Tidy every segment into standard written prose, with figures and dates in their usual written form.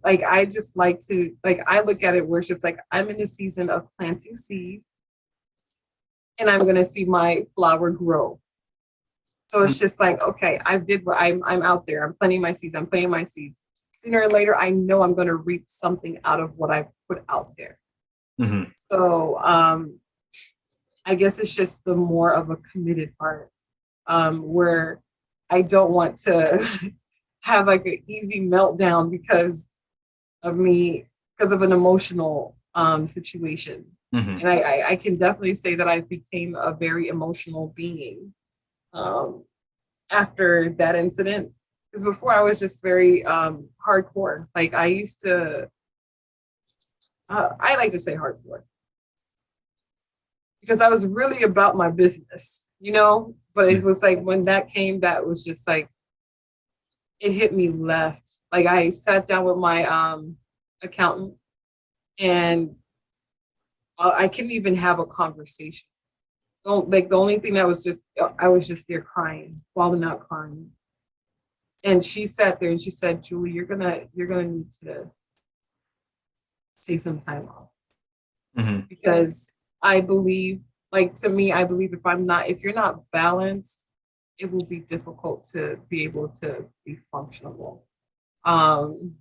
like I just like to like I look at it where it's just like I'm in the season of planting seed and I'm gonna see my flower grow. So it's just like, okay, I did what I'm out there. I'm planting my seeds. I'm planting my seeds. Sooner or later, I know I'm gonna reap something out of what I put out there. Mm-hmm. So I guess it's just the more of a committed part, where I don't want to have like an easy meltdown of me because of an emotional situation. Mm-hmm. And I can definitely say that I became a very emotional being um, after that incident. Because before I was just very hardcore. Like I used to, I like to say hardcore because I was really about my business, you know. But it was like when that came, that was just like it hit me left. Like I sat down with my accountant and I couldn't even have a conversation. Don't like the only thing that was just I was just there crying, falling out crying. And she sat there and she said, "Julie, you're gonna need to take some time off Mm-hmm. because I believe, like to me, I believe if you're not balanced, it will be difficult to be able to be functional. Um,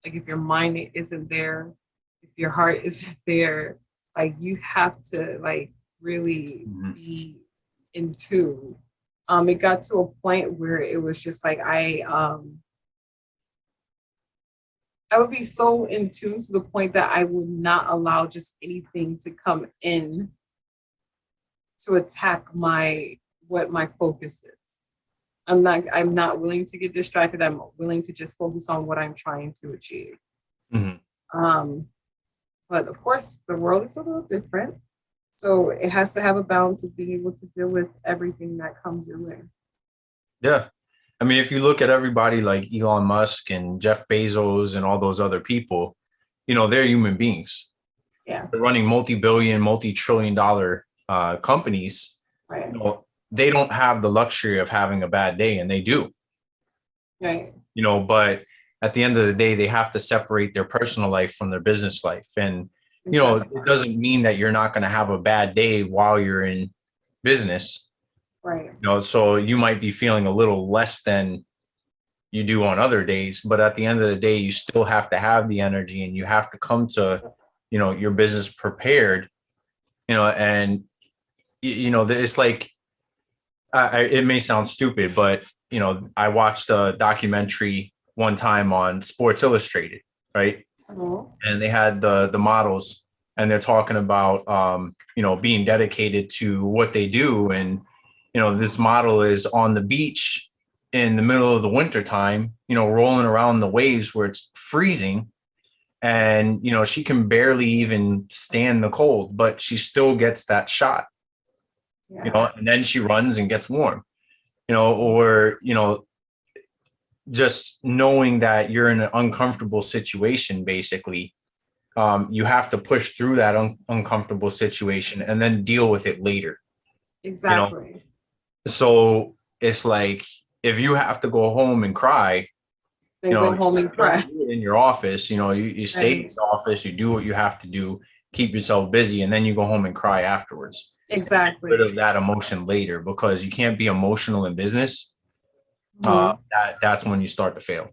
like if your mind isn't there, if your heart isn't there, like you have to like really Mm-hmm. be in tune. It got to a point where it was just like I would be so in tune to the point that I would not allow just anything to come in to attack my what my focus is. I'm not willing to get distracted. I'm willing to just focus on what I'm trying to achieve. Mm-hmm. Um, but of course, the world is a little different. So it has to have a balance of being able to deal with everything that comes your way. Yeah. I mean, if you look at everybody like Elon Musk and Jeff Bezos and all those other people, they're human beings. Yeah, They're running multi-billion, multi-trillion dollar companies. right, They don't have the luxury of having a bad day, and they do. right, But at the end of the day, they have to separate their personal life from their business life. And, exactly, it doesn't mean that you're not going to have a bad day while you're in business. right, So you might be feeling a little less than you do on other days, but at the end of the day, you still have to have the energy and you have to come to, your business prepared, and, it's like, it may sound stupid, but, I watched a documentary one time on Sports Illustrated, right? oh, And they had the models and they're talking about, being dedicated to what they do. And, this model is on the beach in the middle of the winter time, rolling around the waves where it's freezing. And, she can barely even stand the cold, but she still gets that shot, yeah, and then she runs and gets warm, or, just knowing that you're in an uncomfortable situation, basically, you have to push through that uncomfortable situation and then deal with it later, you know? exactly. So it's like, if you have to go home and cry, Then go you home and don't cry. do it in your office, you stay in Right, the office, you do what you have to do, keep yourself busy, and then you go home and cry afterwards. Rid exactly. of that emotion later, because you can't be emotional in business. Mhm. That's when you start to fail.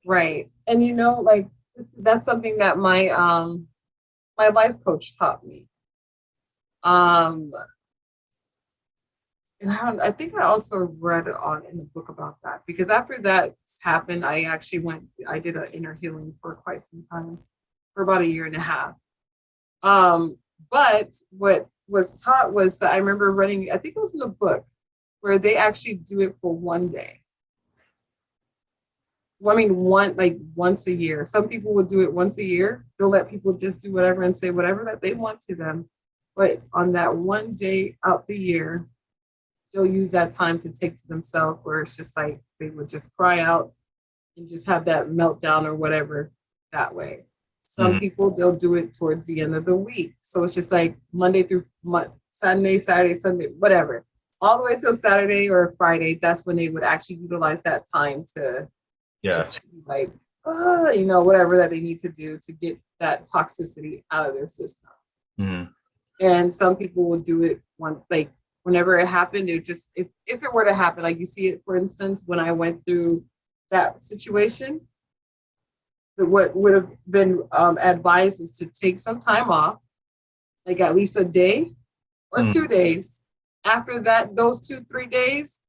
Right. And like that's something that my life coach taught me. Um and I think I also read on in the book about that because after that happened, I did an inner healing for quite some time, for about a year and a half. Um, but what was taught was that I remember running, I think it was in the book, where they actually do it for one day. Well, I mean, once a year. Some people would do it once a year. They'll let people just do whatever and say whatever that they want to them. But on that one day out the year, they'll use that time to take to themselves, where it's just like they would just cry out and just have that meltdown or whatever that way. Some Mhm. people they'll do it towards the end of the week. So it's just like Monday through Sunday, Saturday, Sunday, whatever. All the way till Saturday or Friday, that's when they would actually utilize that time to Yes. just like, whatever that they need to do to get that toxicity out of their system. Mhm. And some people will do it whenever it happened, it just if it were to happen, like you see it, for instance, when I went through that situation, what would have been advised is to take some time off, like at least a day or Mhm. 2 days. After that, those 2, 3 days,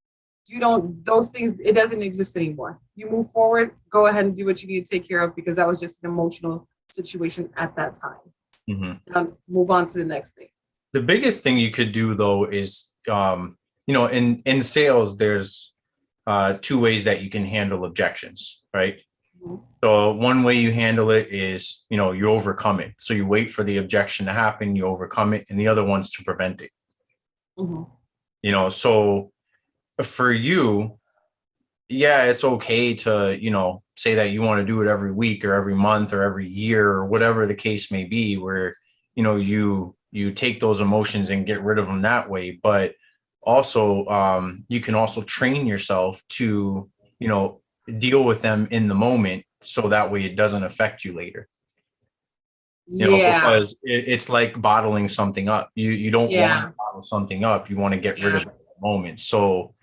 those things, it doesn't exist anymore. You move forward, go ahead and do what you need to take care of because that was just an emotional situation at that time. Mhm. Move on to the next thing. The biggest thing you could do though is, in sales, there's two ways that you can handle objections, right? Mhm. So one way you handle it is, you overcome it. So you wait for the objection to happen, you overcome it, and the other one's to prevent it. Mhm. So for you, yeah, it's okay to, say that you want to do it every week or every month or every year or whatever the case may be, where, you take those emotions and get rid of them that way. But also, you can also train yourself to, you know, deal with them in the moment. So that way it doesn't affect you later, Yeah, because it's like bottling something up. You don't want to yeah, bottle something up. You want to get rid yeah. of it in the moment. So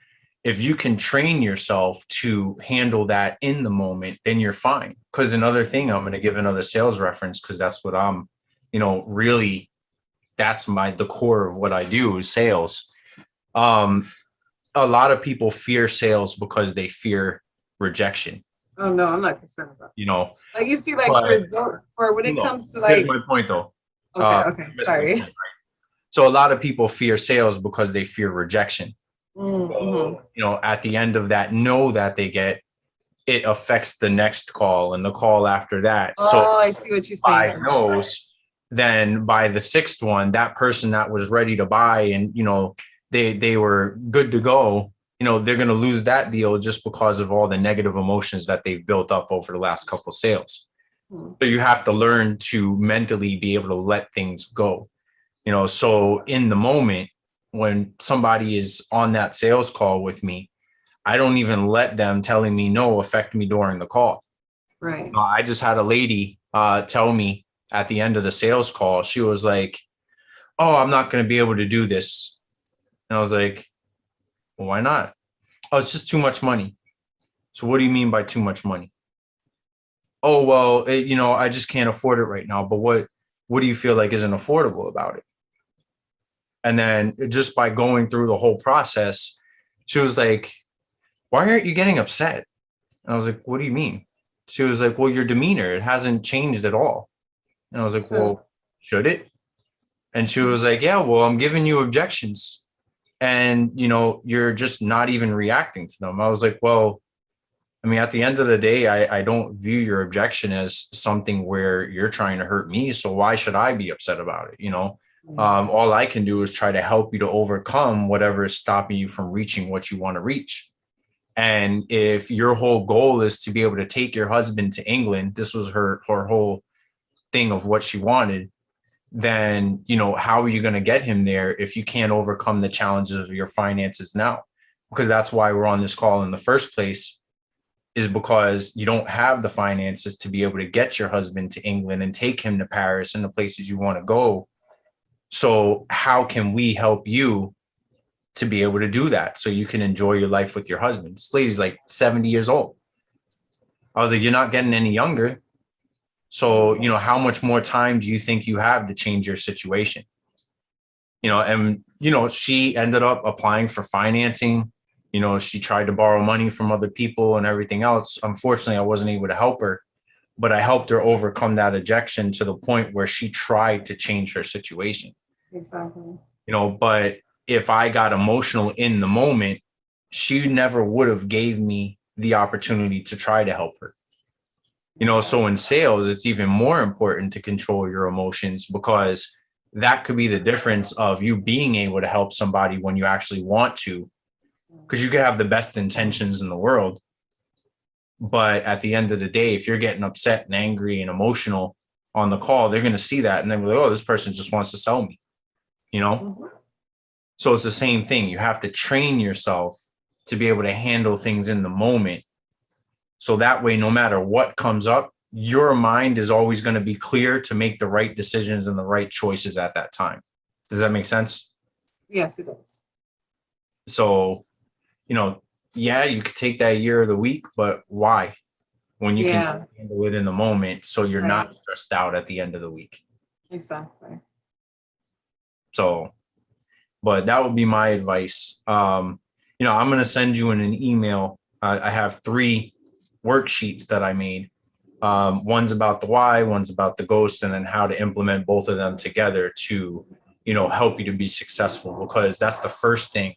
if you can train yourself to handle that in the moment, then you're fine. Because another thing, I'm going to give another sales reference because that's what I'm, really, that's the core of what I do is sales. Um, a lot of people fear sales because they fear rejection, Oh no, I'm not concerned about you know, that. Like you see, like but for when it no, comes to here's like, my point though. okay, okay, You're missing sorry. this. So a lot of people fear sales because they fear rejection. Mm-hmm. So, at the end of that no that they get, it affects the next call and the call after that. So Oh, I see what you're saying. 5 no's, then by the sixth one, that person that was ready to buy and they were good to go, they're going to lose that deal just because of all the negative emotions that they've built up over the last couple of sales. Mhm. So you have to learn to mentally be able to let things go. So in the moment when somebody is on that sales call with me, I don't even let them telling me no affect me during the call. Right. I just had a lady tell me at the end of the sales call, she was like, "Oh, I'm not going to be able to do this." And I was like, "Well, why not?" "Oh, it's just too much money." "So what do you mean by too much money?" "Oh, well, I just can't afford it right now. But what do you feel like isn't affordable about it?" And then just by going through the whole process, she was like, "Why aren't you getting upset?" And I was like, "What do you mean?" She was like, "Well, your demeanor, it hasn't changed at all." And I was like, True. "Well, should it?" And she was like, "Yeah, well, I'm giving you objections and, you're just not even reacting to them." I was like, "Well, I mean, at the end of the day, I don't view your objection as something where you're trying to hurt me. So why should I be upset about it? All I can do is try to help you to overcome whatever is stopping you from reaching what you want to reach. And if your whole goal is to be able to take your husband to England, this was her whole thing of what she wanted, then how are you going to get him there if you can't overcome the challenges of your finances now? Because that's why we're on this call in the first place, is because you don't have the finances to be able to get your husband to England and take him to Paris and the places you want to go. So how can we help you to be able to do that so you can enjoy your life with your husband? This lady's like 70 years old. I was like, "You're not getting any younger. So, how much more time do you think you have to change your situation?" And, she ended up applying for financing. She tried to borrow money from other people and everything else. Unfortunately, I wasn't able to help her, but I helped her overcome that ejection to the point where she tried to change her situation. Exactly. But if I got emotional in the moment, she never would have gave me the opportunity to try to help her. So in sales, it's even more important to control your emotions, because that could be the difference of you being able to help somebody when you actually want to, because you could have the best intentions in the world. But at the end of the day, if you're getting upset and angry and emotional on the call, they're going to see that and then be like, "Oh, this person just wants to sell me, you know? Mhm. So it's the same thing. You have to train yourself to be able to handle things in the moment So that way, no matter what comes up, your mind is always going to be clear to make the right decisions and the right choices at that time. Does that make sense? Yes, it does. So, yeah, you could take that year of the week, but why? When you Yeah. can handle it in the moment, so you're Right. not stressed out at the end of the week. Exactly. So, but that would be my advice. I'm going to send you in an email. I have 3 worksheets that I made. One's about the why, one's about the ghost, and then how to implement both of them together to, help you to be successful, because that's the first thing.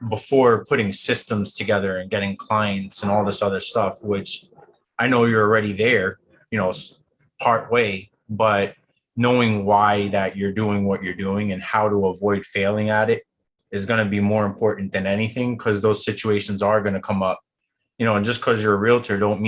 Before putting systems together and getting clients and all this other stuff, which I know you're already there, part way, but knowing why that you're doing what you're doing and how to avoid failing at it is going to be more important than anything, because those situations are going to come up, and just because you're a realtor don't mean